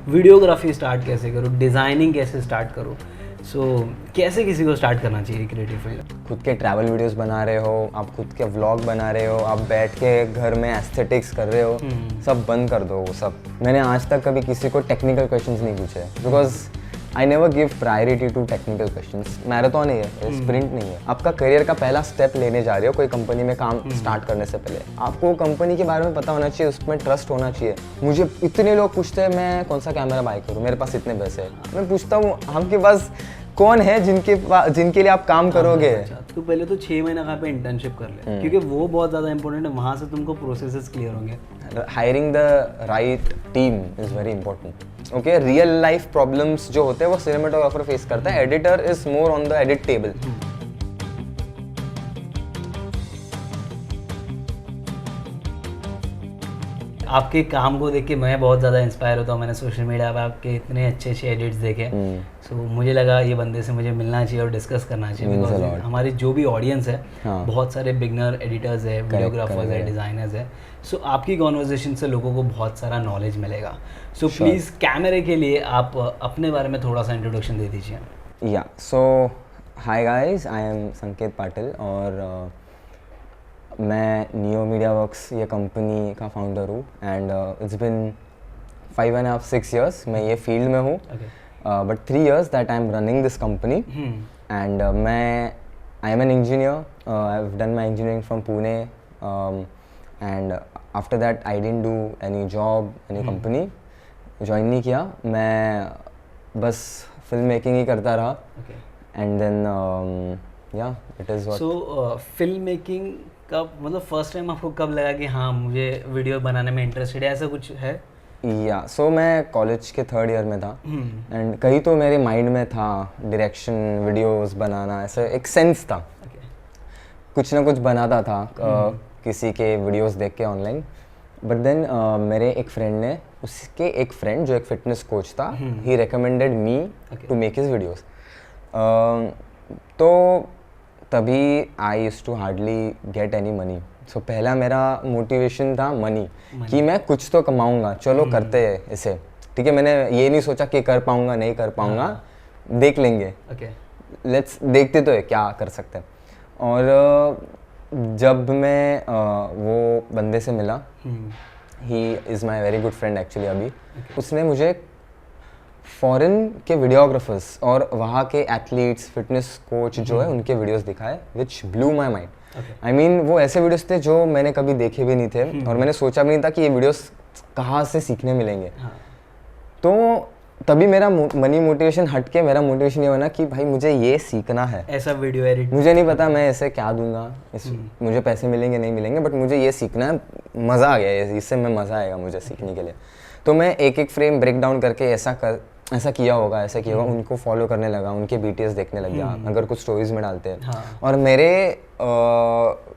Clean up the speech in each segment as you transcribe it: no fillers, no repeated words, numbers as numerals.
Videography start कैसे करूँ, designing कैसे स्टार्ट करूँ, कैसे किसी को स्टार्ट करना चाहिए क्रिएटिव फील्ड? खुद के ट्रैवल वीडियोस बना रहे हो आप, खुद के व्लॉग बना रहे हो आप, बैठ के घर में एस्थेटिक्स कर रहे हो, सब बंद कर दो वो सब। मैंने आज तक कभी किसी को टेक्निकल क्वेश्चंस नहीं पूछे, because I never give priority to technical questions. Marathon नहीं है, स्प्रिंट नहीं है। आपका करियर का पहला स्टेप लेने जा रहे हो कोई कंपनी में काम स्टार्ट करने से पहले, आपको कंपनी के बारे में पता होना चाहिए, उसमें ट्रस्ट होना चाहिए। मुझे इतने लोग पूछते हैं मैं कौन सा कैमरा बाय करूँ, मेरे पास इतने पैसे हैं। मैं पूछता हूँ आपके पास कौन है जिनके लिए आप काम करोगे? तो पहले तो 6 महीना का पे इंटर्नशिप कर ले, क्योंकि वो बहुत ज़्यादा इंपॉर्टेंट है, वहाँ से तुमको प्रोसेसेस क्लियर होंगे। Hiring the right team is very important. Okay, real life problems जो होते हैं वो सिनेमेटोग्राफर फेस करता है, editor is more on the edit table. आपके काम को देख के मैं बहुत ज़्यादा इंस्पायर होता हूँ। मैंने सोशल मीडिया पर आपके इतने अच्छे अच्छे एडिट्स देखे, मुझे लगा ये बंदे से मुझे मिलना चाहिए और डिस्कस करना चाहिए, बिकॉज हमारी जो भी ऑडियंस है बहुत सारे बिगनर एडिटर्स है, वीडियोग्राफर्स है, डिज़ाइनर्स है। आपकी कॉन्वर्जेशन से लोगों को बहुत सारा नॉलेज मिलेगा। प्लीज़ कैमरे के लिए आप अपने बारे में थोड़ा सा इंट्रोडक्शन दे दीजिए। या सो हाय गाइस, आई एम संकेत पाटिल और मैं नियो मीडिया वर्क्स ये कंपनी का फाउंडर हूँ एंड इट्स बिन 5.5-6 years मैं ये फील्ड में हूँ, but 3 years that I am running this company and मैं I am an engineer. I have done my engineering from Pune and after that I didn't do any job, any company join नहीं किया, मैं बस फिल्म मेकिंग ही करता रहा and then या it is what. Film making कब, मतलब फर्स्ट टाइम आपको कब लगा कि हाँ मुझे वीडियो बनाने में इंटरेस्टेड है, ऐसा कुछ है? या सो मैं कॉलेज के 3rd year में था एंड कहीं तो मेरे माइंड में था डायरेक्शन, वीडियोस बनाना, ऐसा एक सेंस था। कुछ ना कुछ बनाता था किसी के वीडियोस देख के ऑनलाइन। बट देन मेरे एक फ्रेंड ने, उसके एक फ्रेंड जो एक फिटनेस कोच था, he recommended me to make his videos. तो तभी I used to hardly get any money. So पहला मेरा मोटिवेशन था मनी, कि मैं कुछ तो कमाऊंगा, चलो करते हैं इसे, ठीक है। मैंने ये नहीं सोचा कि कर पाऊंगा नहीं कर पाऊंगा, देख लेंगे, लेट्स देखते तो है क्या कर सकते हैं। और जब मैं वो बंदे से मिला, he is my very good friend actually अभी, उसने मुझे फॉरेन के वीडियोग्राफर्स और वहाँ के एथलीट्स, फिटनेस कोच जो है उनके वीडियोस दिखाए, which blew my mind. I mean वो ऐसे वीडियोस थे जो मैंने कभी देखे भी नहीं थे और मैंने सोचा भी नहीं था कि ये वीडियोस कहाँ से सीखने मिलेंगे। तो तभी मेरा मनी मोटिवेशन हट के मेरा मोटिवेशन ये बना कि भाई मुझे ये सीखना है, ऐसा वीडियो एडिट। मुझे नहीं पता मैं ऐसे क्या दूंगा, मुझे पैसे मिलेंगे नहीं मिलेंगे, बट मुझे ये सीखना है, मज़ा आ गया, इससे मैं मज़ा आएगा मुझे सीखने के लिए। तो मैं एक एक फ्रेम ब्रेक डाउन करके ऐसा किया होगा, ऐसा किया होगा, उनको फॉलो करने लगा, उनके BTS देखने लग गया, अगर कुछ स्टोरीज में डालते हैं। और मेरे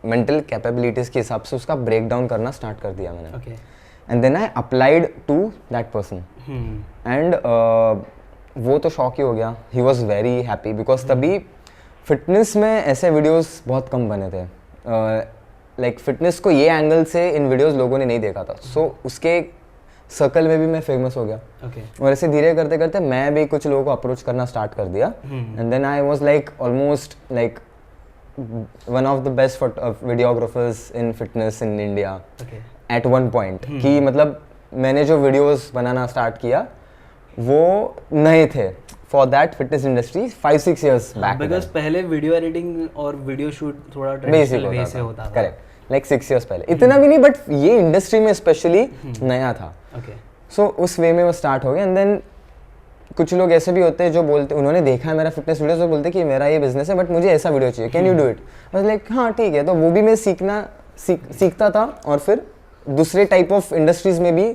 मेंटल कैपेबिलिटीज़ के हिसाब से उसका ब्रेक डाउन करना स्टार्ट कर दिया मैंने। And then I applied to that person एंड वो तो शॉक ही हो गया, he was very happy, because तभी फिटनेस में ऐसे वीडियोस बहुत कम बने थे। लाइक फिटनेस को ये एंगल से इन वीडियोस लोगों ने नहीं देखा था। सो उसके सर्कल में भी मैं फेमस हो गया। और ऐसे धीरे करते करते मैं भी कुछ लोगों को अप्रोच करना स्टार्ट कर दिया and then I was like almost like one of the best videographers in fitness in India at one point. कि मतलब मैंने जो वीडियोस बनाना स्टार्ट किया वो नए थे for that fitness industry 5-6 years back, because पहले वीडियो एडिटिंग और वीडियो शूट थोड़ा ट्रेडिशनल वे से होता था। करेक्ट, लाइक 6 years पहले, इतना भी नहीं, बट ये इंडस्ट्री में स्पेशली नया था। सो उस वे में वो स्टार्ट हो गया। एंड देन कुछ लोग ऐसे भी होते हैं जो बोलते, उन्होंने देखा है मेरा फिटनेस वीडियो, तो बोलते कि मेरा ये बिजनेस है बट मुझे ऐसा वीडियो चाहिए, can you do it? Like हाँ ठीक है। तो वो भी मैं सीखता था और फिर दूसरे टाइप ऑफ इंडस्ट्रीज में भी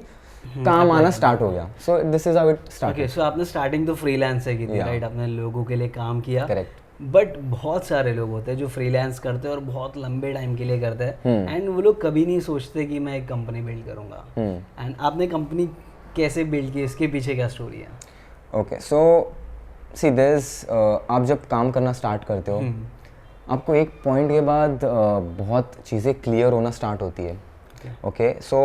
काम आना स्टार्ट हो गया। So this is how it started. So आपने स्टार्टिंग तो फ्रीलांस से की थी, राइट? आपने लोगों के लिए काम किया। करेक्ट। बट बहुत सारे लोग होते हैं जो फ्रीलांस करते हैं और बहुत लंबे टाइम के लिए करते हैं एंड वो लोग कभी नहीं सोचते कि मैं एक कंपनी बिल्ड करूंगा। एंड आपने कंपनी कैसे बिल्ड की, इसके पीछे क्या स्टोरी है? ओके, सो सी दिस, आप जब काम करना स्टार्ट करते हो आपको एक पॉइंट के बाद बहुत चीज़ें क्लियर होना स्टार्ट होती है। ओके, सो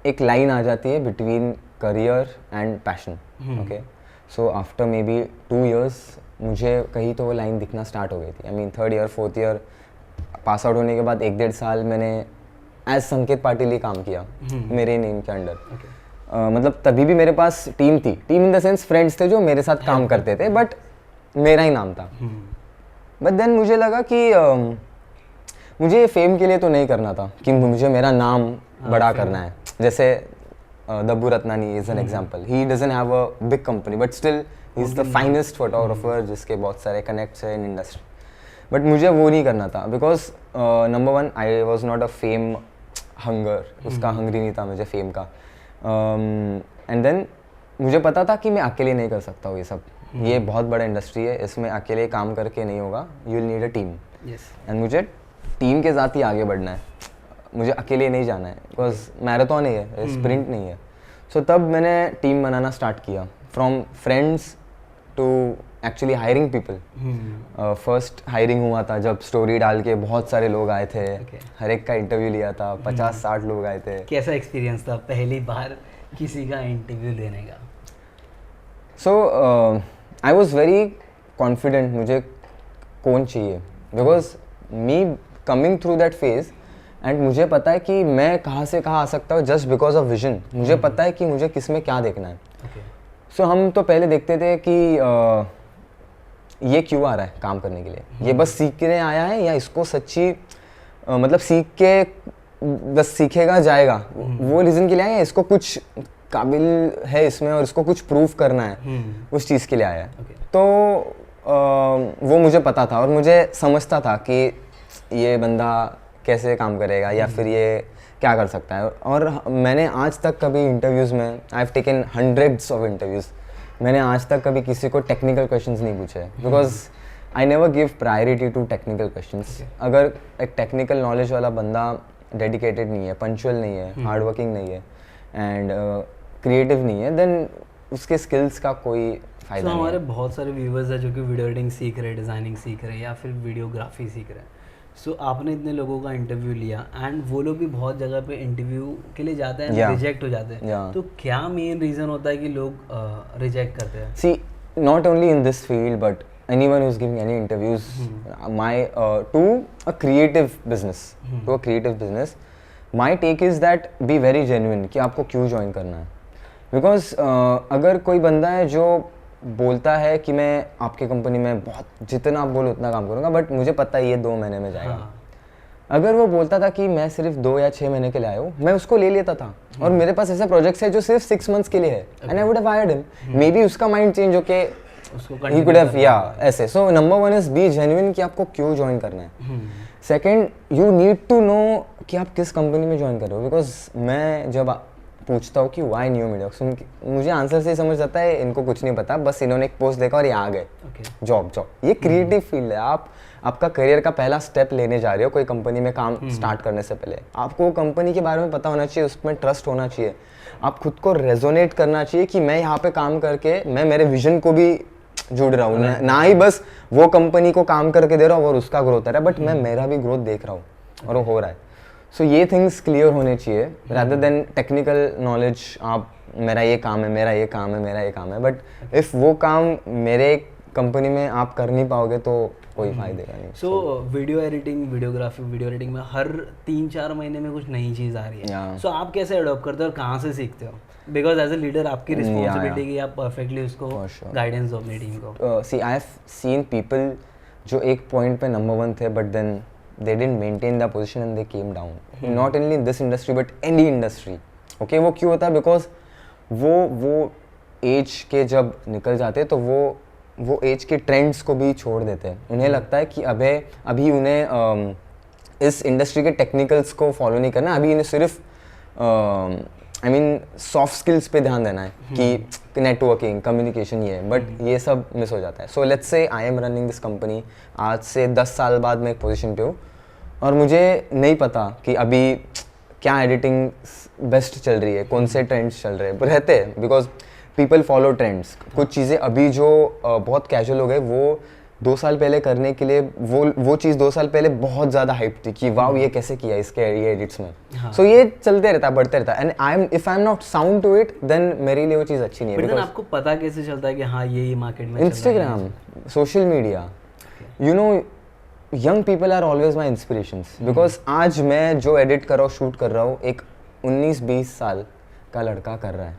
एक लाइन आ जाती है between career and passion. Okay, so after may be 2 years मुझे कहीं तो वो लाइन दिखना स्टार्ट हो गई थी. I mean 3rd year 4th year pass out होने के बाद 1-1.5 साल मैंने एज संकेत पाटिल ही काम किया मेरे नेम के अंडर. मतलब तभी भी मेरे पास टीम थी, team in the sense friends थे जो मेरे साथ काम करते थे, बट मेरा ही नाम था. बट देन मुझे लगा कि मुझे फेम के लिए तो नहीं करना था कि मुझे मेरा नाम बड़ा करना है. जैसे Dabboo Ratnani is an example. He doesn't have a big company but still he is the finest photographer जिसके बहुत सारे कनेक्ट्स हैं इन इंडस्ट्री. बट मुझे वो नहीं करना था because number 1 I was not a fame hunger. उसका हंगरी नहीं था मुझे फेम का. एंड देन मुझे पता था कि मैं अकेले नहीं कर सकता हूँ ये सब. ये बहुत बड़ा इंडस्ट्री है, इसमें अकेले काम करके नहीं होगा. You will need a team. And मुझे टीम के साथ ही आगे बढ़ना है, मुझे अकेले नहीं जाना है बिकॉज मैराथन ही है, स्प्रिंट नहीं है. सो तब मैंने टीम बनाना स्टार्ट किया, from friends to actually hiring people. First hiring हुआ था जब स्टोरी डाल के बहुत सारे लोग आए थे. हर एक का इंटरव्यू लिया था, 50-60 लोग आए थे. कैसा एक्सपीरियंस था पहली बार किसी का इंटरव्यू लेने का? सो आई वॉज वेरी कॉन्फिडेंट मुझे कौन चाहिए, because me coming through that phase and मुझे पता है कि मैं कहाँ से कहाँ आ सकता हूँ जस्ट बिकॉज ऑफ विजन. मुझे पता है कि मुझे किस में क्या देखना है. सो हम तो पहले देखते थे कि ये क्यों आ रहा है काम करने के लिए, ये बस सीखने आया है या इसको सच्ची मतलब सीख के बस सीखेगा जाएगा, वो रीज़न के लिए आया है, इसको कुछ काबिल है इसमें और इसको कुछ प्रूव करना है, उस चीज़ के लिए आया है. तो वो मुझे पता था और मुझे समझता था कि ये बंदा कैसे काम करेगा या फिर ये क्या कर सकता है. और मैंने आज तक कभी इंटरव्यूज़ में I have taken hundreds of interviews, मैंने आज तक कभी किसी को टेक्निकल क्वेश्चंस नहीं पूछे because I never give priority to technical questions. अगर एक टेक्निकल नॉलेज वाला बंदा डेडिकेटेड नहीं है, पंचुअल नहीं है, हार्ड वर्किंग नहीं है एंड क्रिएटिव नहीं है, देन उसके स्किल्स का कोई फायदा नहीं. हमारे बहुत सारे व्यूवर्स हैं जो कि वीडियो एडिटिंग सीख रहे हैं, डिज़ाइनिंग सीख रहे हैं या फिर वीडियोग्राफी सीख रहे हैं. सो आपने इतने लोगों का इंटरव्यू लिया एंड वो लोग भी बहुत जगह पे इंटरव्यू के लिए जाते हैं, रिजेक्ट हो जाते हैं. तो क्या मेन रीज़न होता है कि लोग रिजेक्ट करते हैं? See, not only in this field but anyone who's giving any interviews to a creative business, my take is that be very genuine कि आपको क्यों ज्वाइन करना है. बिकॉज अगर कोई बंदा है जो बोलता है कि मैं आपके कंपनी में बहुत जितना आप बोलो उतना काम करूँगा बट मुझे पता है ये 2 महीने में जाएगा. अगर वो बोलता था कि मैं सिर्फ 2 या 6 महीने के लिए आया हूँ, मैं उसको ले लेता था. और मेरे पास ऐसे प्रोजेक्ट्स है जो सिर्फ 6 months के लिए है and I would have hired him. May be उसका माइंड चेंज होके he could have ऐसे. so number 1 is be genuine कि आपको क्यों ज्वाइन करना है. Second, you need to know कि आप किस कंपनी में ज्वाइन कर रहे हो. बिकॉज मैं जब पूछता हूँ कि वाई न्यू मीडिया, मुझे आंसर से ही समझ जाता है इनको कुछ नहीं पता, बस इन्होंने एक पोस्ट देखा और ये आ गए. जॉब ये क्रिएटिव फील्ड है. आप आपका करियर का पहला स्टेप लेने जा रहे हो कोई कंपनी में काम स्टार्ट करने से पहले. आपको कंपनी के बारे में पता होना चाहिए, उसमें ट्रस्ट होना चाहिए, आप खुद को रेजोनेट करना चाहिए कि मैं यहाँ पे काम करके मैं मेरे विजन को भी जुड़ रहा हूँ, ना ही बस वो कंपनी को काम करके दे रहा हूँ और उसका ग्रोथ है रहा है, बट मैं मेरा भी ग्रोथ देख रहा हूँ और वो हो रहा है. सो ये थिंग्स क्लियर होने चाहिए रादर देन टेक्निकल नॉलेज. आप मेरा ये काम है, मेरा ये काम है, मेरा ये काम है, बट इफ़ वो काम मेरे कंपनी में आप कर नहीं पाओगे तो कोई फायदे का नहीं. So video editing, videography, video editing में हर 3-4 महीने में कुछ नई चीज़ आ रही है. सो आप कैसे अडॉप्ट करते हो और कहाँ से सीखते हो? बिकॉज एज ए लीडर आपकी रिस्पॉन्सिबिलिटी कि आप परफेक्टली उसको गाइडेंस दो अपनी टीम को. See, I have seen people जो एक पॉइंट पे नंबर 1 थे but then they didn't maintain their position and they came down. Not only in this industry but any industry. Okay, वो क्यों होता है? Because वो एज के जब निकल जाते हैं तो वो एज के ट्रेंड्स को भी छोड़ देते हैं. उन्हें लगता है कि अभी उन्हें इस इंडस्ट्री के टेक्निकल्स को फॉलो नहीं करना, अभी इन्हें सिर्फ आई मीन सॉफ्ट स्किल्स पे ध्यान देना है कि नेटवर्किंग, कम्युनिकेशन ये है, बट ये सब मिस हो जाता है. So let's say I am running this company, आज से 10 साल बाद मैं एक पोजीशन पे हूँ और मुझे नहीं पता कि अभी क्या एडिटिंग बेस्ट चल रही है, कौन से ट्रेंड्स चल रहे हैं. रहते हैं बिकॉज पीपल फॉलो ट्रेंड्स. कुछ चीज़ें अभी जो बहुत कैजुअल हो गए वो 2 साल पहले करने के लिए वो चीज़ 2 साल पहले बहुत ज़्यादा हाइप थी कि वाव ये कैसे किया इसके ये एडिट्स में। सो ये चलते रहता है, बढ़ते रहता है, and if I am not sound to it then मेरे लिए वो चीज़ अच्छी नहीं है। बट आपको पता कैसे चलता है कि हाँ ये मार्केट में Instagram, social media, you know, young people are always my inspirations, because आज मैं जो एडिट कर रहा हूँ, शूट कर रहा हूँ, एक 19-20 साल का लड़का कर रहा है,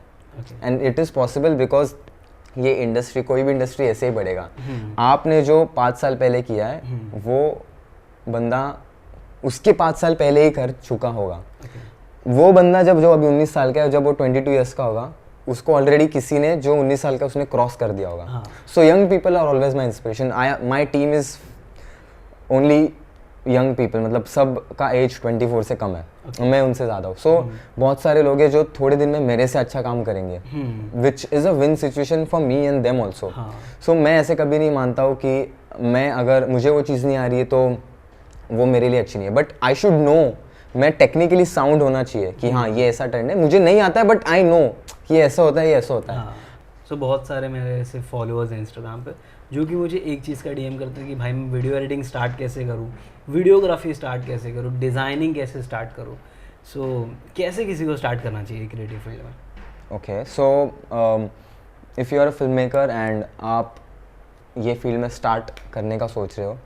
and it is possible because ये इंडस्ट्री, कोई भी इंडस्ट्री ऐसे ही बढ़ेगा। आपने जो 5 साल पहले किया है वो बंदा उसके 5 साल पहले ही कर चुका होगा। वो बंदा जो अभी 19 साल का है, जब वो 22 ईयर्स का होगा, उसको ऑलरेडी किसी ने जो 19 साल का उसने क्रॉस कर दिया होगा। So young people are always my inspiration. My team is only young people, मतलब सब का एज 24 से कम है, मैं उनसे ज़्यादा हूँ। सो बहुत सारे लोग हैं जो थोड़े दिन में मेरे से अच्छा काम करेंगे, which is a win situation for me and them also. So मैं ऐसे कभी नहीं मानता हूँ कि मैं, अगर मुझे वो चीज़ नहीं आ रही है तो वो मेरे लिए अच्छी नहीं है, बट आई शुड नो, मैं टेक्निकली साउंड होना चाहिए कि हाँ ये ऐसा ट्रेंड है, मुझे नहीं आता है बट आई नो कि ये ऐसा होता है, ये ऐसा होता है। सो बहुत सारे मेरे ऐसे फॉलोअर्स हैं इंस्टाग्राम पे जो कि मुझे एक चीज़ का डीएम करते हैं कि भाई मैं वीडियो एडिटिंग स्टार्ट कैसे करूँ, वीडियोग्राफी स्टार्ट कैसे करूँ, डिज़ाइनिंग कैसे स्टार्ट करूँ। सो कैसे किसी को स्टार्ट करना चाहिए क्रिएटिव फील्ड में? Okay, so if you are a filmmaker and आप ये फील्ड में स्टार्ट करने का सोच रहे हो,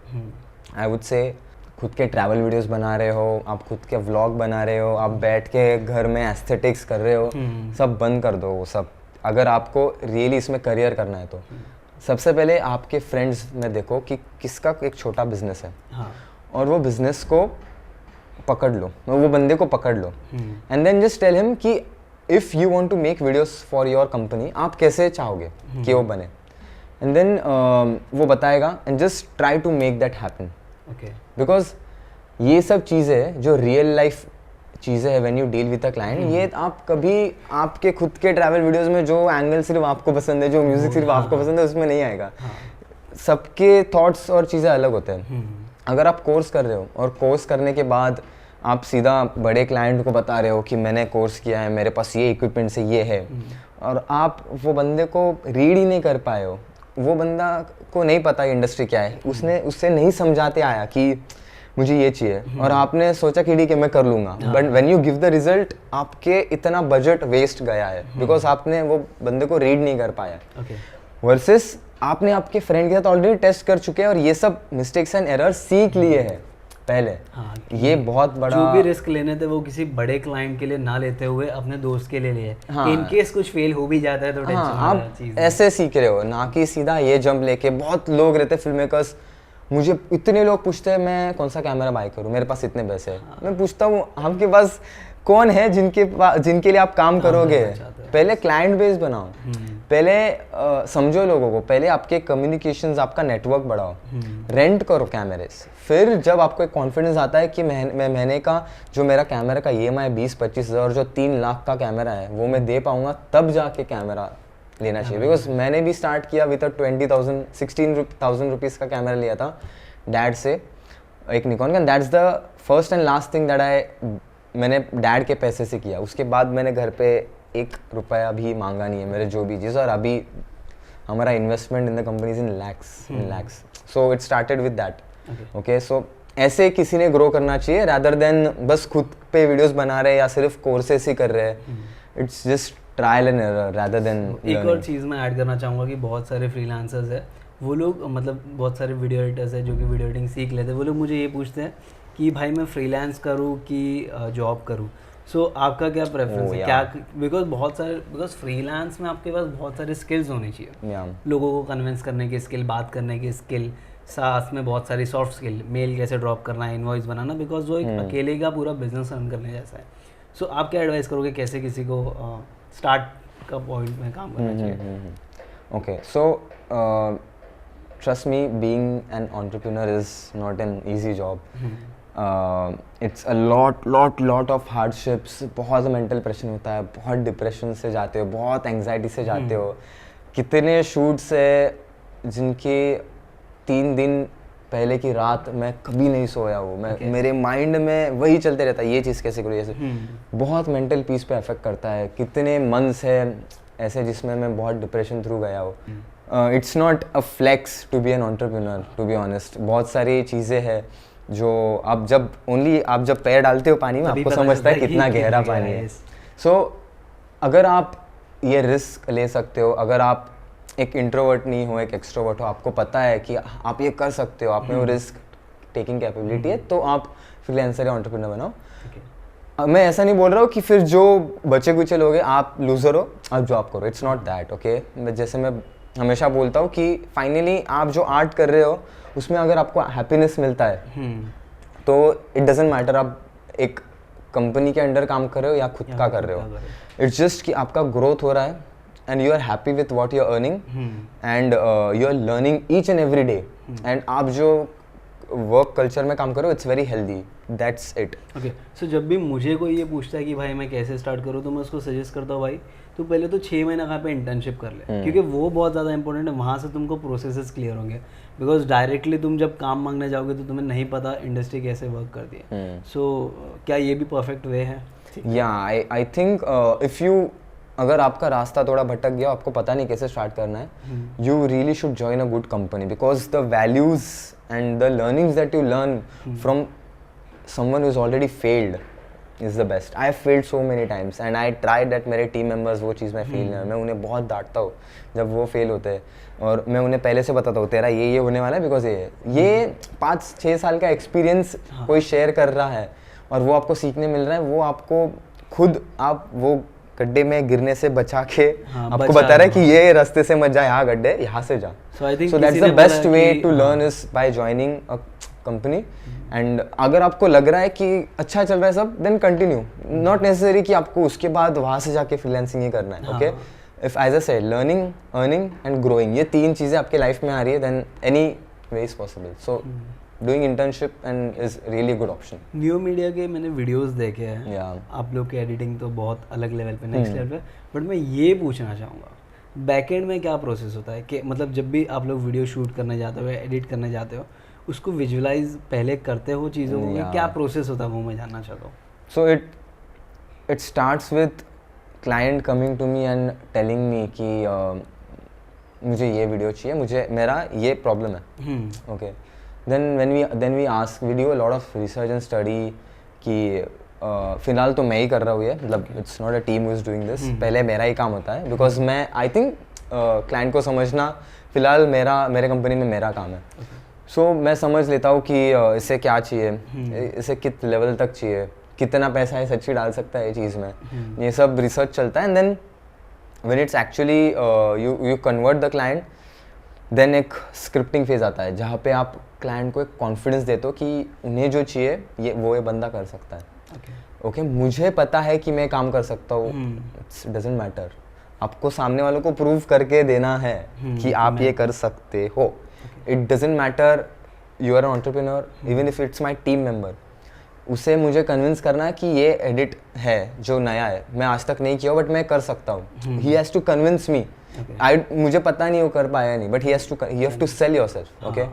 आई वुड से खुद के ट्रैवल वीडियोस बना रहे हो, आप खुद के व्लॉग बना रहे हो, आप बैठ के घर में एस्थेटिक्स कर रहे हो, सब बंद कर दो वो सब। अगर आपको रियली इसमें करियर करना है तो सबसे पहले आपके फ्रेंड्स में देखो कि किसका एक छोटा बिजनेस है, और वो बिजनेस को पकड़ लो, वो बंदे को पकड़ लो, and then just tell him कि if you want to make videos for your company, आप कैसे चाहोगे कि वो बने, एंड देन वो बताएगा, and just try to make that happen. Because ये सब चीज़ें जो रियल लाइफ चीज़ें हैं, when you deal with a client, ये आप कभी आपके खुद के ट्रैवल वीडियोस में जो एंगल सिर्फ आपको पसंद है, जो म्यूजिक सिर्फ आपको पसंद है, उसमें नहीं आएगा। सबके थॉट्स और चीज़ें अलग होते हैं। अगर आप कोर्स कर रहे हो और कोर्स करने के बाद आप सीधा बड़े क्लाइंट को बता रहे हो कि मैंने कोर्स किया है, मेरे पास ये इक्विपमेंट से ये है, और आप वो बंदे को रीड ही नहीं कर पाए हो, वो बंदा को नहीं पता इंडस्ट्री क्या है, उससे नहीं समझाते आया कि मुझे ये चाहिए, और आपने सोचा कि ठीक है मैं कर लूँगा, but when you give the result आपके इतना बजट वेस्ट गया है बिकॉज आपने वो बंदे को रीड नहीं कर पाया। वर्सेस आपने आपके फ्रेंड के साथ ऑलरेडी टेस्ट कर चुके हैं और ये सब मिस्टेक्स एंड एरर्स सीख लिए हैं पहले। ये बहुत बड़ा, जो भी रिस्क लेने थे वो किसी बड़े क्लाइंट के लिए ना लेते हुए अपने दोस्त के लिए लिए, इन केस कुछ फेल हो भी जाता है तो टेंशन आप ऐसे सीख रहे हो, ना कि सीधा ये जंप लेके। बहुत लोग रहते फिल्म मेकर्स, मुझे इतने लोग पूछते हैं मैं कौन सा कैमरा बाय करूं, मेरे पास इतने पैसे हैं। मैं पूछता हूँ आपके पास कौन है जिनके लिए आप काम करोगे? पहले क्लाइंट बेस बनाओ, पहले समझो लोगों को, पहले आपके कम्युनिकेशंस, आपका नेटवर्क बढ़ाओ, रेंट करो कैमरेस। फिर जब आपको एक कॉन्फिडेंस आता है कि महीने का जो मेरा कैमरा का EMI 20-25 हज़ार, जो 3 लाख का कैमरा है वो मैं दे पाऊंगा, तब जाके कैमरा लेना चाहिए। बिकॉज मैंने भी स्टार्ट किया विद 16,000 रुपीज़ का कैमरा लिया था डैड से, एक निकॉन का। That's the first and last thing that मैंने डैड के पैसे से किया। उसके बाद मैंने घर पे 1 रुपया भी मांगा नहीं है मेरे जो भी चीज़, और अभी हमारा investment in the companies in lakhs. So it started with that. Okay, so ऐसे किसी ने ग्रो करना चाहिए रादर देन बस खुद पे वीडियोस बना रहे या सिर्फ कोर्सेस ही कर रहे हैं। It's just trial and error rather than. एक और चीज़ मैं ऐड करना चाहूँगा कि बहुत सारे फ्रीलांसर्स है, वो लोग, मतलब बहुत सारे वीडियो एडिटर्स है जो कि वीडियो एडिटिंग सीख लेते हैं, वो लोग मुझे ये पूछते हैं कि भाई मैं फ्रीलांस करूँ कि जॉब करूँ। सो आपका क्या प्रेफरेंस है? क्या, बिकॉज फ्रीलांस में आपके पास बहुत सारे स्किल्स होने चाहिए, लोगों को कन्विंस करने की स्किल, बात करने की स्किल, साथ में बहुत सारी सॉफ्ट स्किल, मेल कैसे ड्रॉप करना है, इनवॉइस बनाना, बिकॉज वो एक अकेले का पूरा बिजनेस रन करने जैसा है। सो आप क्या एडवाइस करोगे कैसे किसी को स्टार्ट का पॉइंट में काम करना चाहिए? Okay, so trust me, being an entrepreneur is not an easy job. It's a lot of hardships, बहुत मेंटल प्रेशर होता है, बहुत डिप्रेशन से जाते हो, बहुत एंग्जाइटी से जाते हो। कितने शूट्स है जिनके 3 दिन पहले की रात मैं कभी नहीं सोया हूँ, मेरे माइंड में वही चलते रहता है, ये चीज़ कैसे करूँ, जैसे बहुत मेंटल पीस पे अफेक्ट करता है। कितने मंथ्स है ऐसे जिसमें मैं बहुत डिप्रेशन थ्रू गया हूँ। It's not a flex to be an entrepreneur, to be honest. बहुत सारी चीज़ें हैं जो आप जब पैर डालते हो पानी में आपको समझता है कितना गहरा पानी है। सो अगर आप ये रिस्क ले सकते हो, अगर आप एक इंट्रोवर्ट नहीं हो, एक एक्सट्रोवर्ट हो, आपको पता है कि आप ये कर सकते हो, आप में वो रिस्क टेकिंग कैपेबिलिटी है, तो आप फ्रीलांसर या एंटरप्रेन्योर बनाओ। मैं ऐसा नहीं बोल रहा हूँ कि फिर जो बचे कुचे लोग हैं आप लूजर हो, आप जॉब करो, इट्स नॉट दैट, ओके। जैसे मैं हमेशा बोलता हूँ कि फाइनली आप जो आर्ट कर रहे हो उसमें अगर आपको हैप्पीनेस मिलता है तो इट डजेंट मैटर आप एक कंपनी के अंडर काम कर रहे हो या खुद का कर रहे हो, इट्स जस्ट कि आपका ग्रोथ हो रहा है and you are happy with what you are earning and you are learning each and every day, and आप जो वर्क कल्चर में काम करो it's very healthy, that's it. Okay, so जब भी मुझे कोई ये पूछता है कि भाई मैं कैसे स्टार्ट करूँ, तो मैं उसको सजेस्ट करता हूँ भाई तो पहले तो 6 महीने कहाँ पे इंटर्नशिप कर ले, क्योंकि वो बहुत ज़्यादा इंपॉर्टेंट है। वहाँ से तुमको प्रोसेसेस क्लियर होंगे, बिकॉज डायरेक्टली तुम जब काम मांगने जाओगे तो तुम्हें नहीं पता इंडस्ट्री कैसे वर्क करती है। सो क्या ये भी परफेक्ट वे है? या आई थिंक इफ़ यू, अगर आपका रास्ता थोड़ा भटक गया, आपको पता नहीं कैसे स्टार्ट करना है, you really should join a good company, because the values and the learnings that you learn from someone who is already failed is the best. I have failed so many times and I try that मेरे team members वो चीज़ में fail नहीं है, मैं उन्हें बहुत डांटता हूँ जब वो फेल होते हैं, और मैं उन्हें पहले से बताता हूँ तेरा ये होने वाला है, बिकॉज ये 5-6 साल का एक्सपीरियंस कोई शेयर कर रहा है और वो आपको सीखने मिल रहा है, वो आपको खुद आप वो गड्ढे में गिरने से बचा के आपको बता रहा है कि ये रास्ते से मत जा, यहाँ गड्ढे यहाँ से जा। So that's the best way to learn is by joining a company. And अगर आपको लग रहा है कि अच्छा चल रहा है सब, देन कंटिन्यू, नॉट नेसेसरी कि आपको उसके बाद वहाँ से जाके फ्रीलांसिंग ही करना है, okay. If as I said learning, earning and growing, ये 3 चीज़ें आपके लाइफ में आ रही है, then any way is possible. So doing internship and is really good option। New media के मैंने वीडियोस देखे हैं, yeah। आप लोग की एडिटिंग तो बहुत अलग लेवल पे, नेक्स्ट लेवल पे, बट मैं ये पूछना चाहूँगा बैकएंड में क्या प्रोसेस होता है कि मतलब जब भी आप लोग वीडियो शूट करने जाते हो या एडिट करने जाते हो, उसको विजुअलाइज पहले करते हो चीज़ों को, क्या प्रोसेस होता है वो मैं जानना चाहता हूँ। So it starts with client coming to me and telling me कि मुझे ये वीडियो चाहिए, मुझे मेरा ये प्रॉब्लम है, okay. then we ask, we do a lot of research and study कि फिलहाल तो मैं ही कर रहा हूँ ये, मतलब it's not a team who is doing this, पहले मेरा ही काम होता है, बिकॉज मैं आई थिंक क्लाइंट को समझना फिलहाल मेरे कंपनी में मेरा काम है। सो मैं समझ लेता हूँ कि इसे क्या चाहिए, इसे किस लेवल तक चाहिए, कितना पैसा है सच्ची डाल सकता है ये चीज़ में, ये सब रिसर्च चलता है। And then when it's actually you convert the client, then एक स्क्रिप्टिंग फेज आता है जहाँ पे आप क्लाइंट को एक कॉन्फिडेंस देते हो कि उन्हें जो चाहिए ये बंदा कर सकता है, ओके। मुझे पता है कि मैं काम कर सकता हूँ, इट्स डजेंट मैटर, आपको सामने वालों को प्रूव करके देना है कि आप ये कर सकते हो। It doesn't matter you are an entrepreneur, even if it's my team member, उसे मुझे कन्विंस करना है कि ये एडिट है जो नया है, मैं आज तक नहीं किया बट मैं कर सकता हूँ। He has to convince me, मुझे पता नहीं वो कर पाया नहीं, but you have to sell yourself, okay.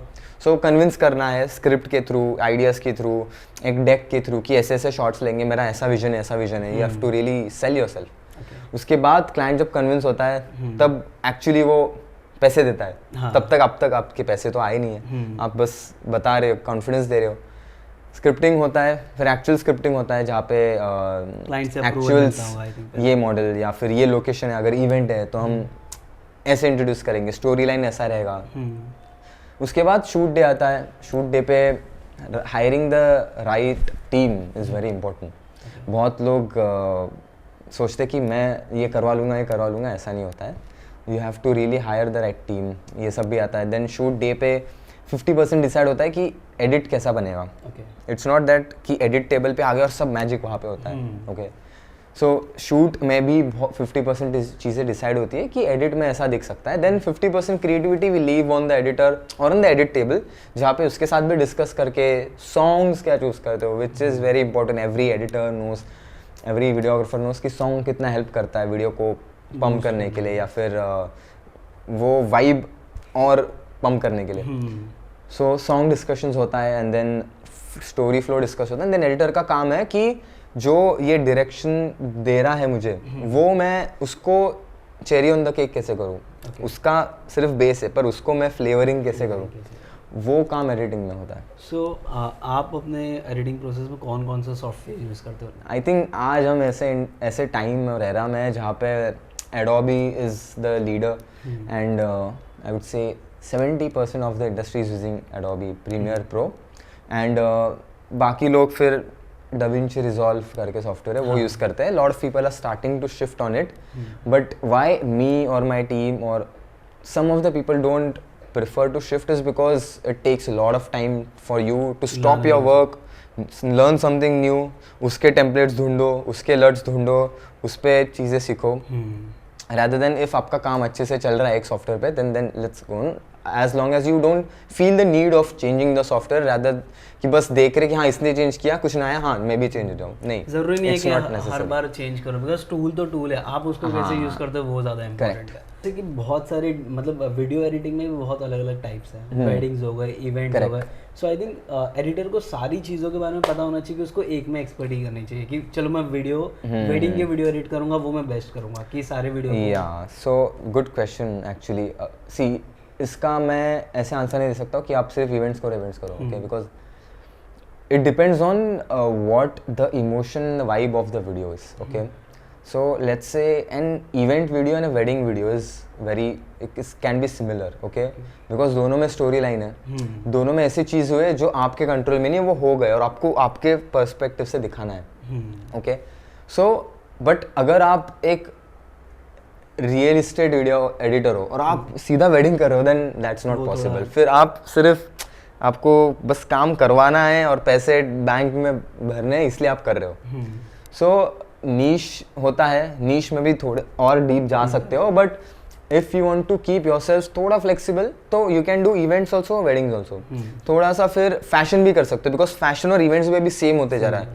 So convince करना है स्क्रिप्ट के थ्रू, आइडियाज़ के थ्रू, एक डेक के थ्रू कि ऐसे ऐसे शॉट्स लेंगे, मेरा ऐसा विजन है, ऐसा विजन है, you have to really sell yourself. उसके बाद क्लाइंट जब कन्विंस होता है तब एक्चुअली वो पैसे देता है, तब तक आपके पैसे तो आए नहीं है, आप बस बता रहे हो, कॉन्फिडेंस दे रहे हो। स्क्रिप्टिंग होता है, फिर एक्चुअल स्क्रिप्टिंग होता है जहाँ पे एक्चुअल्स ये मॉडल या फिर ये लोकेशन है, अगर इवेंट है तो हम ऐसे इंट्रोड्यूस करेंगे, स्टोरी लाइन ऐसा रहेगा। उसके बाद शूट डे आता है, शूट डे पे hiring the right team is very important. बहुत लोग सोचते कि मैं ये करवा लूँगा, ऐसा नहीं होता है, you have to really hire the right team, ये सब भी आता है। देन शूट डे पे 50% डिसाइड होता है कि एडिट कैसा बनेगा, इट्स नॉट दैट कि एडिट टेबल पे आ गया और सब मैजिक वहाँ पे होता है, ओके। सो शूट में भी 50% चीज़ें डिसाइड होती है कि एडिट में ऐसा दिख सकता है, then 50% creativity we leave on the editor और ऑन द एडिट टेबल, जहाँ पे उसके साथ भी डिस्कस करके सॉन्ग्स क्या चूज़ करते हो, which is very important. Every editor knows, every videographer knows कि सॉन्ग कितना हेल्प करता है वीडियो को पम्प करने के लिए या फिर वो वाइब और पम्प करने के लिए। सो सॉन्ग डिस्कशंस होता है and then story flow discuss होता है। देन एडिटर का काम है कि जो ये डायरेक्शन दे रहा है मुझे, वो मैं उसको चेरी ऑन द केक कैसे करूँ, उसका सिर्फ बेस है, पर उसको मैं फ्लेवरिंग कैसे करूँ, वो काम एडिटिंग में होता है। सो आप अपने एडिटिंग प्रोसेस में कौन कौन सा सॉफ्टवेयर यूज़ करते हो? आई थिंक आज हम ऐसे टाइम और एरा में जहाँ पे Adobe is the leader and I would say 70% of the industry is using Adobe Premiere Pro and बाकी लोग फिर DaVinci Resolve करके सॉफ्टवेयर है वो यूज़ करते हैं। Lot of people are starting to shift on it, but why me or my team or some of the people don't prefer to shift is because it takes a lot of time for you to stop your work, learn something new, उसके templates ढूंढो, उसके LUTs ढूंढो, उस पे चीज़ें सीखो। rather than if आपका काम अच्छे से चल रहा है एक सॉफ्टवेयर पे then let's go on, as long as you don't feel the need of changing the software rather कि बस देख रहे कि हाँ इसने चेंज किया कुछ नया, हाँ मैं भी चेंज हो जाऊँ, नहीं जरूरी नहीं है कि हर बार चेंज करो, बिकॉज टूल तो टूल है, आप उसको कैसे यूज करते हो वो ज़्यादा इम्पोर्टेंट है। जैसे कि बहुत सारे मतलब वीडियो एडिटिंग में भी बहुत अलग अलग टाइप्स हैं, वेडिंग्स हो गए, इवेंट्स हो गए, सो आई थिंक एडिटर को सारी चीज़ों के बारे में पता होना चाहिए कि उसको एक में एक्सपर्ट ही करनी चाहिए कि चलो मैं वेडिंग के वीडियो एडिट करूँगा वो मैं बेस्ट करूँगा कि सारे वीडियो। या सो गुड क्वेश्चन एक्चुअली। सी इसका मैं ऐसे आंसर नहीं दे सकता कि आप सिर्फ इवेंट्स करो okay, because it depends on what the emotion vibe of the video is, okay? So let's say an event video and a wedding video is can be similar, okay? Because दोनों में story line है, दोनों में ऐसी चीज़ हुई है जो आपके कंट्रोल में नहीं है, वो हो गए और आपको आपके पर्सपेक्टिव से दिखाना है, okay? So but अगर आप एक रियल इस्टेट वीडियो एडिटर हो और आप सीधा वेडिंग कर रहे हो then that's not possible। फिर आप सिर्फ आपको बस काम करवाना है और पैसे बैंक में भरने हैं इसलिए आप कर रहे हो। सो नीश होता है, नीश में भी थोड़े और डीप जा सकते हो, but if you want to keep yourself थोड़ा फ्लेक्सिबल तो you can do events also, weddings also. थोड़ा सा फिर फैशन भी कर सकते हो बिकॉज फैशन और इवेंट्स में भी सेम होते जा रहा है,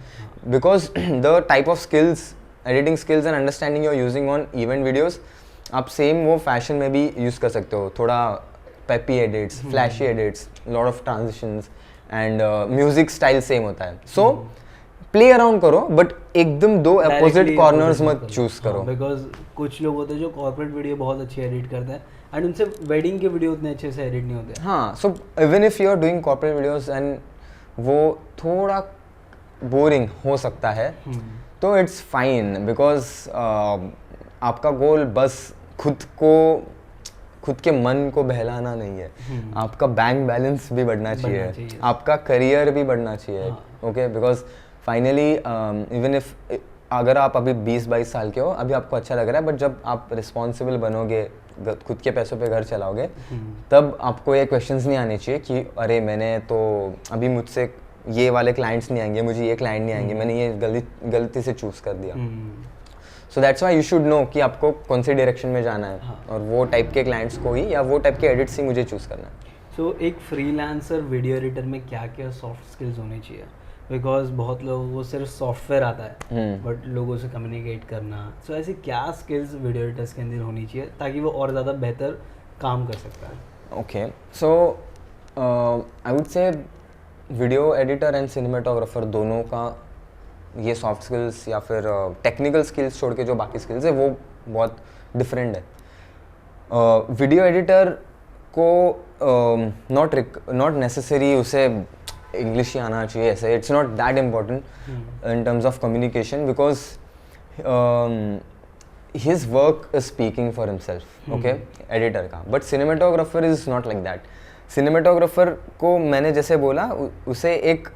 because the type of skills, editing skills and understanding you're using on event videos आप सेम वो फैशन में भी यूज़ कर सकते हो। थोड़ा peppy edits, flashy edits, lot of transitions and music style same होता है। So play around करो, but एकदम दो opposite corners मत choose करो। Because कुछ लोग होते हैं जो corporate वीडियो बहुत अच्छी एडिट करते हैं and उनसे wedding के वीडियो उतने अच्छे से एडिट नहीं होते। हाँ, so even if you are doing corporate videos and वो थोड़ा boring हो सकता है, तो it's fine because आपका गोल बस खुद के मन को बहलाना नहीं है, आपका बैंक बैलेंस भी बढ़ना चाहिए, आपका करियर भी बढ़ना चाहिए, okay? Because finally even if अगर आप अभी 20-22 साल के हो, अभी आपको अच्छा लग रहा है, बट जब आप रिस्पॉन्सिबल बनोगे, खुद के पैसों पे घर चलाओगे, तब आपको ये क्वेश्चंस नहीं आने चाहिए कि अरे मैंने तो अभी मुझसे ये वाले क्लाइंट्स नहीं आएंगे, मुझे ये क्लाइंट नहीं आएंगे, मैंने ये गलती से चूज़ कर दिया। So that's why you should know कि आपको कौन सी डायरेक्शन में जाना है, और वो टाइप के क्लाइंट्स को ही या वो टाइप के एडिट्स ही मुझे चूज़ करना है। सो एक फ्रीलांसर वीडियो एडिटर में क्या क्या सॉफ्ट स्किल्स होने चाहिए? बिकॉज बहुत लोगों को सिर्फ सॉफ्टवेयर आता है, बट लोगों से कम्युनिकेट करना, सो ऐसे क्या स्किल्स वीडियो एडिटर्स के अंदर होनी चाहिए ताकि वो और ज़्यादा बेहतर काम कर सकता है? ओके, सो आई वुड से वीडियो एडिटर एंड सिनेमेटोग्राफर दोनों का ये सॉफ्ट स्किल्स या फिर टेक्निकल स्किल्स छोड़ के जो बाकी स्किल्स है वो बहुत डिफरेंट है। वीडियो एडिटर को नॉट नेसेसरी उसे इंग्लिश ही आना चाहिए, ऐसे it's not that important in terms of communication because his work is speaking for himself, okay, editor का। But cinematographer is not like that. Cinematographer को मैंने जैसे बोला उसे एक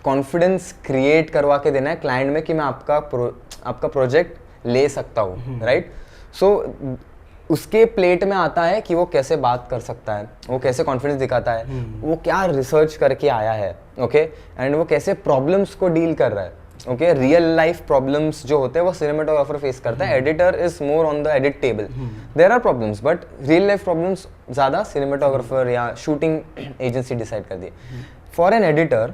कॉन्फिडेंस क्रिएट करवा के देना है क्लाइंट में कि मैं आपका प्रोजेक्ट ले सकता हूँ, राइट? सो उसके प्लेट में आता है कि वो कैसे बात कर सकता है, वो कैसे कॉन्फिडेंस दिखाता है, वो क्या रिसर्च करके आया है, ओके, एंड वो कैसे प्रॉब्लम्स को डील कर रहा है, ओके? रियल लाइफ प्रॉब्लम्स जो होते हैं वो सिनेमेटोग्राफर फेस करता है, editor is more on the edit table. There are problems but real life problems ज़्यादा सिनेमेटोग्राफर या शूटिंग एजेंसी डिसाइड कर दी। For an editor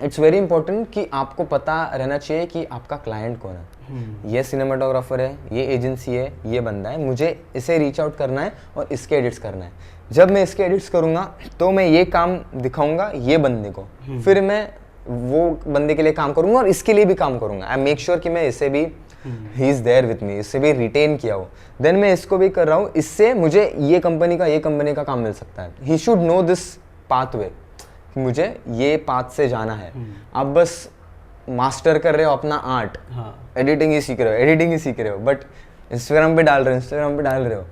it's very important कि आपको पता रहना चाहिए कि आपका क्लाइंट कौन है। ये सिनेमाटोग्राफर है, ये एजेंसी है, ये बंदा है, मुझे इसे रीच आउट करना है और इसके एडिट्स करना है। जब मैं इसके एडिट्स करूँगा तो मैं ये काम दिखाऊंगा ये बंदे को, फिर मैं वो बंदे के लिए काम करूँगा और इसके लिए भी काम करूँगा। आई मेक श्योर कि मैं इसे भी he is there with me, इससे भी रिटेन किया हो, देन मैं इसको भी कर रहा हूँ, इससे मुझे ये कंपनी का काम मिल सकता है। He should know this pathway, मुझे ये पाथ से जाना है। आप बस मास्टर कर रहे हो अपना आर्ट, एडिटिंग ही सीख रहे हो, बट इंस्टाग्राम पे डाल रहे हो,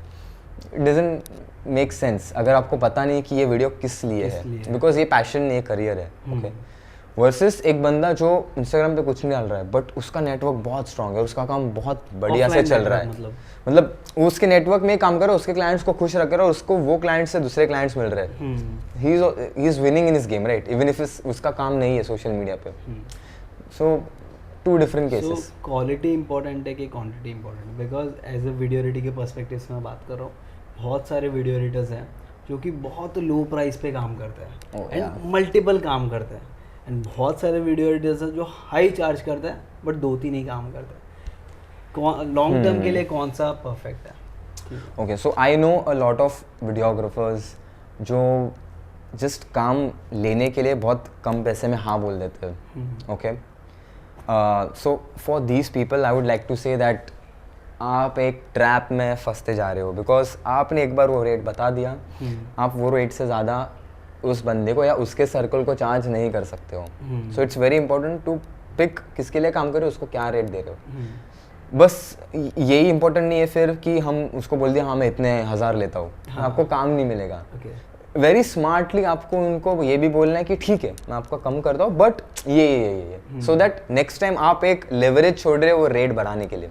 इट डजंट मेक सेंस अगर आपको पता नहीं कि ये वीडियो किस लिए है, बिकॉज ये पैशन नहीं है, करियर है। ओके, वर्सेस एक बंदा जो इंस्टाग्राम पे कुछ नहीं डाल रहा है बट उसका नेटवर्क बहुत स्ट्रांग है, उसका काम बहुत बढ़िया से चल रहा है, मतलब उसके नेटवर्क में काम करो, उसके क्लाइंट्स को खुश रख रहा है, उसको वो क्लाइंट्स से दूसरे क्लाइंट्स मिल रहे हैं, he is winning in his game, right, even if उसका काम नहीं है सोशल मीडिया पे। So two different cases. Quality important है कि क्वांटिटी इंपॉर्टेंट है? Because as a video editor के पर्सपेक्टिव से मैं बात कर रहा हूँ, बहुत सारे वीडियो एडिटर्स हैं जो कि बहुत लो प्राइस पे काम करते हैं एंड मल्टीपल काम करते हैं, एंड बहुत सारे वीडियो एडिटर्स हैं जो हाई चार्ज करते हैं बट 2-3 ही काम करते हैं। लॉन्ग टर्म के लिए कौन सा परफेक्ट है? Okay, so I know a lot of videographers जो जस्ट काम लेने के लिए बहुत कम पैसे में हाँ बोल देते हैं। Okay, so for these people I would like to say that आप एक ट्रैप में फंसते जा रहे हो, बिकॉज आपने एक बार वो रेट बता दिया, आप वो रेट से ज़्यादा उस बंदे को या उसके सर्कल को चार्ज नहीं कर सकते हो। So it's very important to pick किसके लिए काम कर रहे हो, उसको क्या रेट दे रहे हो। बस यही इंपॉर्टेंट नहीं है फिर कि हम उसको बोल दिया हाँ मैं इतने 1000 लेता हूँ, आपको काम नहीं मिलेगा। वेरी स्मार्टली आपको उनको ये भी बोलना है कि ठीक है मैं आपका कम करता हूँ बट ये सो दैट नेक्स्ट टाइम आप एक लेवरेज छोड़ रहे हो वो रेट बढ़ाने के लिए।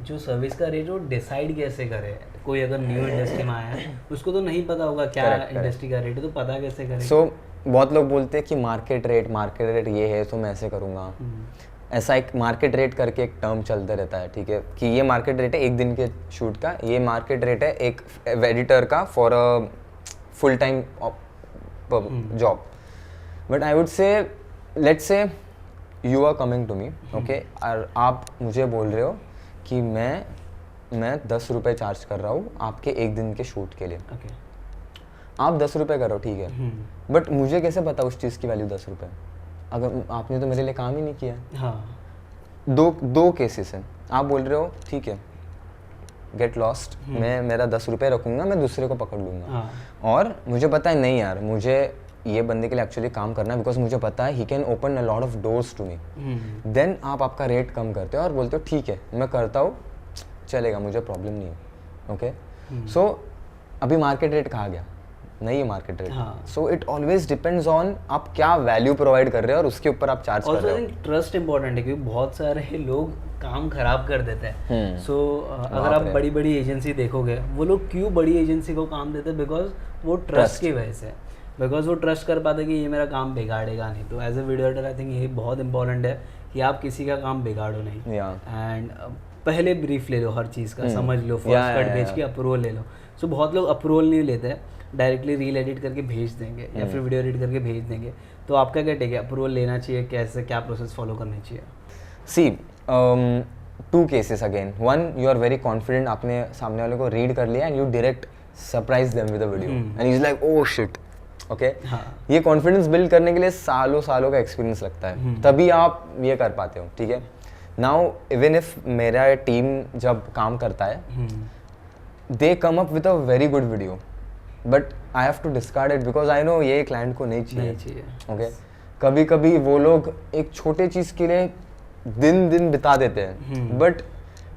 जो सर्विस का रेट वो डिसाइड कैसे करे? कोई अगर न्यू इंडस्ट्री में आया है उसको तो नहीं पता होगा क्या इंडस्ट्री का रेट है, तो पता कैसे करे? सो बहुत लोग बोलते हैं कि मार्केट रेट ये है तो मैं ऐसे करूँगा। ऐसा एक मार्केट रेट करके एक टर्म चलता रहता है, ठीक है, कि ये मार्केट रेट है एक दिन के शूट का, ये मार्केट रेट है एक एडिटर का for a full time job. But I would say let's say you are coming to me, okay, और आप मुझे बोल रहे हो कि मैं 10 रुपये चार्ज कर रहा हूँ आपके एक दिन के शूट के लिए। okay. आप 10 रुपये करो, ठीक है, बट मुझे कैसे पता उस चीज़ की वैल्यू 10 रुपये, अगर आपने तो मेरे लिए काम ही नहीं किया। हाँ, दो केसेस हैं। आप बोल रहे हो ठीक है गेट लॉस्ट, मैं मेरा 10 रुपये रखूँगा, मैं दूसरे को पकड़ लूँगा, और मुझे पता है नहीं यार मुझे ये बंदे के लिए एक्चुअली काम करना है बिकॉज मुझे पता है he can open a lot of doors to me. Then आप आपका रेट कम करते हो और बोलते हो ठीक है मैं करता हूँ, चलेगा, मुझे प्रॉब्लम नहीं है। ओके, सो अभी मार्केट रेट कहाँ गया? नहीं है market rate. So it always depends on आप क्या वैल्यू प्रोवाइड कर रहे हो और उसके ऊपर आप चार्ज कर रहे हो। ट्रस्ट इंपॉर्टेंट है क्योंकि बहुत सारे लोग काम खराब कर देते हैं। सो अगर आप बड़ी बड़ी एजेंसी देखोगे, वो लोग क्यों बड़ी एजेंसी को काम देते हैं? बिकॉज वो ट्रस्ट की वजह से, बिकॉज वो ट्रस्ट कर पाते कि ये मेरा काम बिगाड़ेगा नहीं। तो as a video editor I think ये बहुत इंपॉर्टेंट है कि आप किसी का काम बिगाड़ो नहीं, एंड पहले ब्रीफ ले लो हर चीज़ का, समझ लो, फर्स्ट कट भेज के अप्रूवल ले लो। सो बहुत लोग अप्रूवल नहीं लेते हैं, डायरेक्टली रील एडिट करके भेज देंगे या फिर वीडियो एडिट करके भेज देंगे। तो आपका क्या टेक है? अप्रूवल लेना चाहिए, कैसे क्या प्रोसेस फॉलो करनी चाहिए? See two cases again, one you are very confident, आपने सामने वाले को रीड कर लिया and you direct surprise them with a video and he is like oh shit. Okay, ये कॉन्फिडेंस बिल्ड करने के लिए सालों सालों का एक्सपीरियंस लगता है, तभी आप ये कर पाते हो। ठीक है, नाउ इवन इफ मेरा टीम जब काम करता है they come up with a very good video but I have to discard it because I know ये क्लाइंट को नहीं चाहिए। ओके, कभी कभी वो लोग एक छोटे चीज़ के लिए दिन बिता देते हैं बट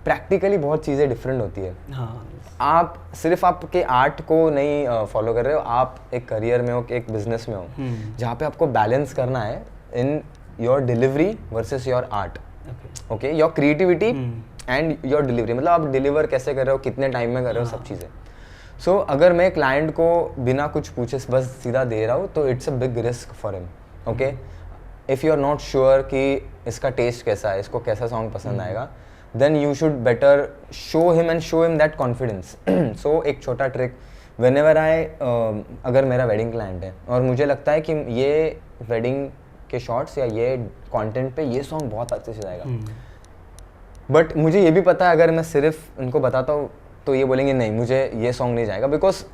प्रैक्टिकली बहुत चीज़ें डिफरेंट होती है। आप सिर्फ आपके आर्ट को नहीं फॉलो कर रहे हो, आप एक करियर में हो, एक बिजनेस में हो जहाँ पे आपको बैलेंस करना है in your delivery versus your art. Okay, your creativity and your delivery, मतलब आप डिलीवर कैसे कर रहे हो, कितने टाइम में कर रहे हो, सब चीज़ें। सो अगर मैं क्लाइंट को बिना कुछ पूछे बस सीधा दे रहा हूँ तो it's a big risk for him. Okay, if you are not sure कि इसका टेस्ट कैसा है, इसको कैसा सॉन्ग पसंद आएगा, then you should better show him that confidence. So एक छोटा ट्रिक, whenever अगर मेरा वेडिंग क्लाइंट है और मुझे लगता है कि ये वेडिंग के शॉट्स या ये कंटेंट पे ये सॉन्ग बहुत अच्छे से जाएगा, बट मुझे ये भी पता है अगर मैं सिर्फ उनको बताता हूँ तो ये बोलेंगे नहीं मुझे ये सॉन्ग नहीं जाएगा, बिकॉज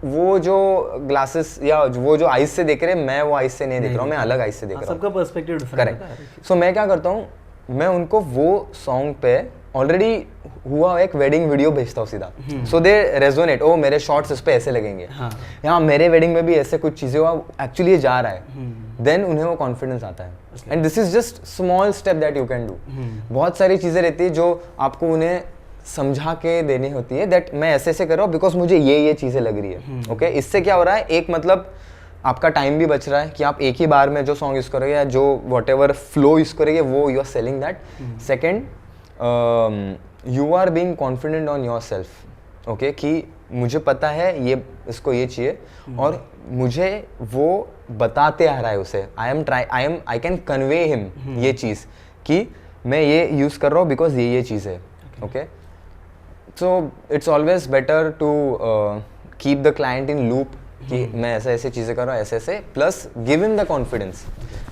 वो जो ग्लासेस या वो जो आइस से देख रहे हैं मैं वो आइस से नहीं देख रहा हूँ, मैं अलग आइस से देख रहा हूँ, सबका पर्सपेक्टिव डिफरेंट है। करेक्ट। सो मैं क्या करता हूँ, मैं उनको वो सॉन्ग पे ऑलरेडी हुआ एक वेडिंग वीडियो भेजता हूँ सीधा, सो दे रेजोनेट, ओ मेरे शॉर्ट्स इस पे ऐसे लगेंगे, हाँ मेरे वेडिंग में भी ऐसे कुछ चीज़ें हुआ, एक्चुअली ये जा रहा है, देन उन्हें वो कॉन्फिडेंस आता है. And this is just small step that you can do. बहुत सारी चीज़ें रहती है जो आपको उन्हें समझा के देनी होती है, दैट मैं ऐसे ऐसे कर रहा हूँ बिकॉज मुझे ये चीज़ें लग रही है. ओके, इससे क्या हो रहा है, एक मतलब आपका टाइम भी बच रहा है कि आप एक ही बार में जो सॉन्ग यूज़ करोगे या जो वॉट एवर फ्लो यूज़ करोगे वो you are selling that. Second, you are being confident on yourself. Okay, कि मुझे पता है ये इसको ये चाहिए और मुझे वो बताते आ रहा है उसे, आई कैन कन्वे हिम ये चीज़ कि मैं ये यूज़ कर रहा हूँ बिकॉज ये चीज़ है. Okay, so it's always better to keep the client in loop कि मैं ऐसे ऐसे चीज़ें कर रहा हूँ, ऐसे ऐसे, plus give him the confidence.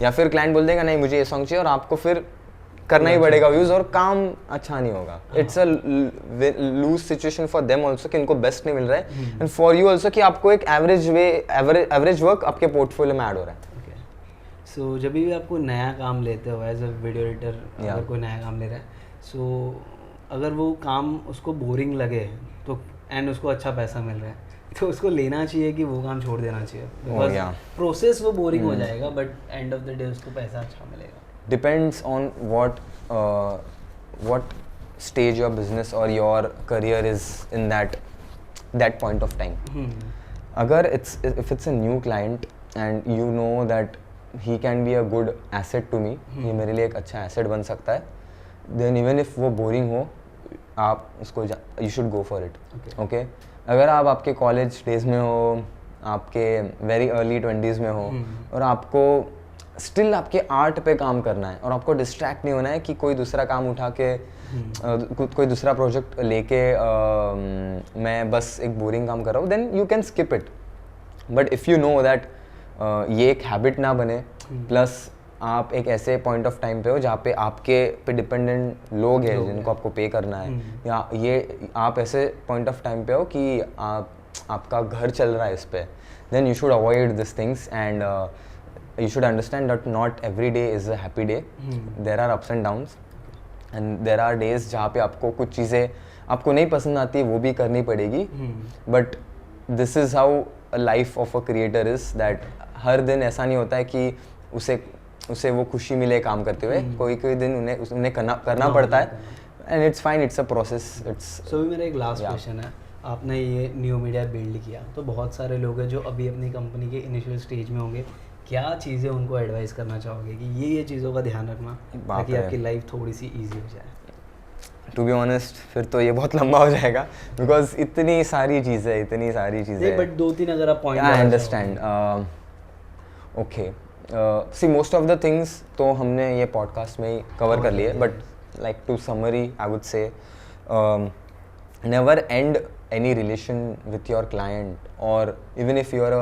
या फिर क्लाइंट बोल देगा नहीं मुझे ये सॉन्ग चाहिए और आपको फिर करना ही पड़ेगा यूज और काम अच्छा नहीं होगा. It's a loose situation for them also कि इनको बेस्ट नहीं मिल रहा है, एंड फॉर यू ऑल्सो कि आपको एक एवरेज वर्क आपके पोर्टफोलियो में ऐड हो रहा है. सो जब भी आपको नया काम लेते हो एज अ वीडियो एडिटर, अगर कोई नया काम ले रहा है, सो अगर वो काम उसको बोरिंग लगे तो एंड उसको अच्छा पैसा मिल रहा है तो उसको लेना चाहिए कि वो काम छोड़ देना चाहिए, बिकॉज प्रोसेस वो बोरिंग हो जाएगा but end of the day उसको पैसा अच्छा मिलेगा. Depends on what stage your business or your career is in that point of time. Agar if it's a new client and you know that he can be a good asset to me, ये मेरे लिए एक अच्छा asset बन सकता है, then even if वो boring हो, आप उसको you should go for it. Okay? अगर आप आपके college days में हो, आपके very early 20s में हो और आपको स्टिल आपके आर्ट पे काम करना है और आपको डिस्ट्रैक्ट नहीं होना है कि कोई दूसरा काम उठा के कोई दूसरा प्रोजेक्ट लेके मैं बस एक बोरिंग काम कर रहा हूँ, then you can skip it. But if you know that ये एक हैबिट ना बने, प्लस आप एक ऐसे पॉइंट ऑफ टाइम पे हो जहाँ पे आपके पे डिपेंडेंट लोग हैं जिनको आपको पे करना है, या ये आप ऐसे पॉइंट ऑफ टाइम पे हो कि आपका घर चल रहा है इस पे, then you should avoid this things and you should understand that not every day is a happy day. There are ups and downs and there are days जहाँ पे आपको कुछ चीज़ें आपको नहीं पसंद आती वो भी करनी पड़ेगी. But this is how a life of a creator is, that हर दिन ऐसा नहीं होता है कि उसे वो खुशी मिले काम करते हुए. कोई दिन उन्हें करना पड़ता है and it's fine, it's a process. So मेरा एक लास्ट क्वेश्चन है, आपने ये न्यू मीडिया बिल्ड किया तो बहुत सारे लोग हैं जो अभी अपनी कंपनी के इनिशियल स्टेज में होंगे, क्या चीज़ें उनको एडवाइस करना चाहोगे कि ये चीज़ों का ध्यान रखना ताकि आपकी लाइफ थोड़ी सी इजी हो जाए? टू बी ऑनेस्ट फिर तो ये बहुत लंबा हो जाएगा बिकॉज इतनी सारी चीज़ें बट 2-3 अगर आप point. I understand. Okay, see most of the things तो हमने ये पॉडकास्ट में ही कवर कर लिए, but like to summary I would say never end any relation with your client, और even if you are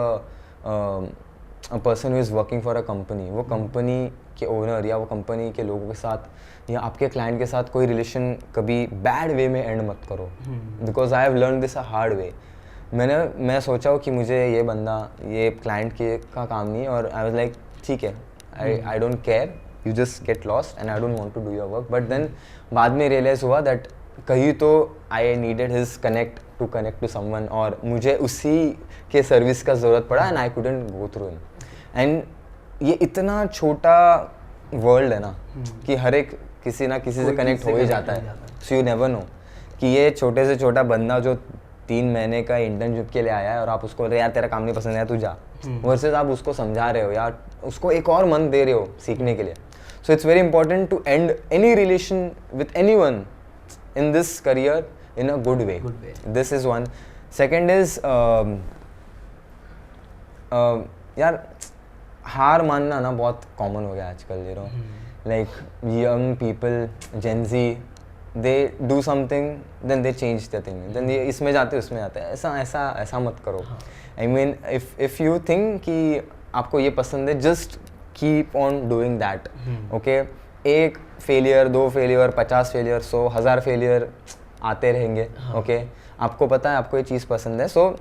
a person who is working for a company, वो company के ओनर या वो कंपनी के लोगों के साथ या आपके क्लाइंट के साथ कोई रिलेशन कभी बैड वे में एंड मत करो, because I have learn this a hard way. मैं सोचा कि मुझे ये बंदा ये क्लाइंट का काम नहीं है और आई वाज लाइक ठीक है, I don't care, you just get lost and I don't want to do your work. But then बाद में रियलाइज़ हुआ दैट कहीं तो I needed his connect to someone और मुझे उसी के सर्विस का ज़रूरत पड़ा and I couldn't go through him. And ये इतना छोटा वर्ल्ड है ना कि हर एक किसी ना किसी से कनेक्ट हो ही जाता है. सो यू नेवर नो कि ये छोटे से छोटा बंदा जो 3 महीने का इंटर्नशिप के लिए आया है और आप उसको यार तेरा काम नहीं पसंद है तू जा, वर्सेस आप उसको समझा रहे हो या उसको एक और मन दे रहे हो सीखने के लिए. So it's very important to end any relation with anyone in this career in a good way. This is one. Second is यार हार मानना ना बहुत कॉमन हो गया आजकल. You know like young people, gen Z, they do something then they change the thing, then ये इसमें जाते उसमें जाते हैं. ऐसा मत करो. I mean if you think कि आपको ये पसंद है, just keep on doing that. Okay, एक फेलियर, 2 फेलियर, 50 फेलियर, 100, 1000 फेलियर आते रहेंगे. ओके, आपको पता है आपको ये चीज़ पसंद है, so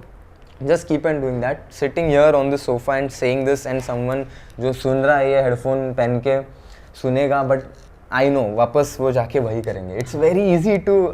just keep and doing that. Sitting here on the sofa and saying this and someone जो सुन रहा है ये हेडफोन पहन के सुनेगा, बट आई नो वापस वो जाके वही करेंगे. इट्स वेरी इजी टू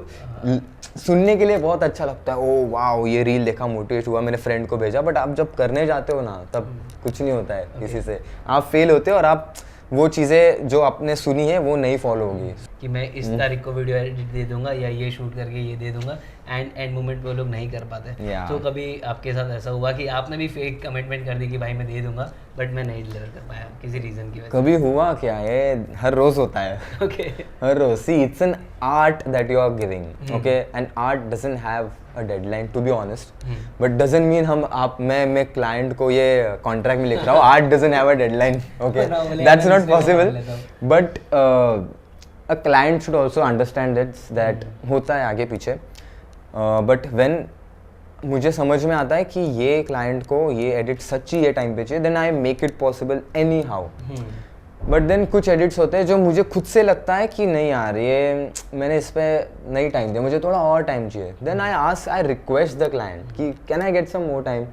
सुनने के लिए बहुत अच्छा लगता है. ओ वाओ ये रील देखा मोटिवेट हुआ मैंने फ्रेंड को भेजा. बट आप जब करने जाते हो ना तब कुछ नहीं होता है किसी से. आप फेल होते हो और आप वो चीज़ें जो आपने सुनी है वो नहीं फॉलो होगी. कि मैं इस तारीख को वीडियो एडिट दे दूंगा या ये शूट करके ये दे दूंगा, एंड मोमेंट पे वो लोग नहीं कर पाते. तो कभी आपके साथ ऐसा हुआ कि आपने भी फेक कमिटमेंट कर दी कि भाई मैं दे दूंगा बट मैं नहीं डिलीवर कर पाया किसी रीजन की वजह से? कभी हुआ क्या है, हर रोज होता है. ओके. हर रोज. See it's an art that you are giving. Okay. And art doesn't have a deadline to be honest. But doesn't mean हम आप मैं क्लाइंट को ये कॉन्ट्रैक्ट में लिख रहा हूँ art doesn't have a deadline. Okay. That's not possible. But a client should also understand that होता है आगे पीछे. बट व्हेन मुझे समझ में आता है कि ये क्लाइंट को ये एडिट सच्ची ये टाइम पे चाहिए, then I make it possible anyhow. But then कुछ एडिट्स होते हैं जो मुझे खुद से लगता है कि नहीं यार ये मैंने इस पे नहीं टाइम दिया, मुझे थोड़ा और टाइम चाहिए. Then I request the client कि can I get some more time.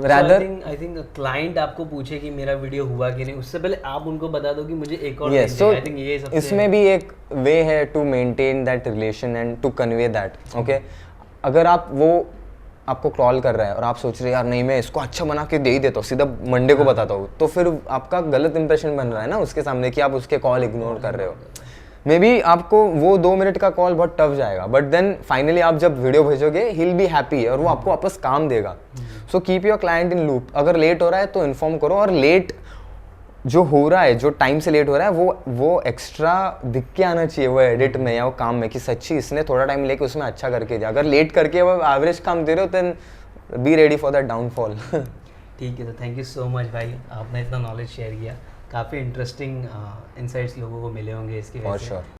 rather I think client आपको पूछे कि मेरा वीडियो हुआ कि नहीं, उससे पहले आप उनको बता दो कि मुझे एक और yes, so I think ये सबसे इसमें भी एक वे है to maintain that relation and to convey that. Okay. अगर आप वो आपको कॉल कर रहा है और आप सोच रहे हैं यार नहीं मैं इसको अच्छा बना के दे ही देता हूँ, सीधा मंडे को बताता हूँ, तो फिर आपका गलत इंप्रेशन बन रहा है ना उसके सामने कि आप उसके कॉल इग्नोर कर रहे हो. मे बी आपको वो 2 मिनट का कॉल बहुत टफ जाएगा, बट देन फाइनली आप जब वीडियो भेजोगे ही विल बी हैप्पी और वो आपको वापस काम देगा. So keep your client in loop. अगर लेट हो रहा है तो इन्फॉर्म करो, और लेट जो हो रहा है, जो टाइम से लेट हो रहा है वो एक्स्ट्रा दिख के आना चाहिए वो एडिट में या वो काम में कि सच्ची इसने थोड़ा टाइम लेके उसमें अच्छा करके दिया. अगर लेट करके वो एवरेज काम दे रहे हो then be ready for that downfall. ठीक है. तो थैंक यू सो मच भाई, आपने इतना नॉलेज शेयर किया. काफ़ी इंटरेस्टिंग इनसाइट्स लोगों को मिले होंगे इसकी वजह से.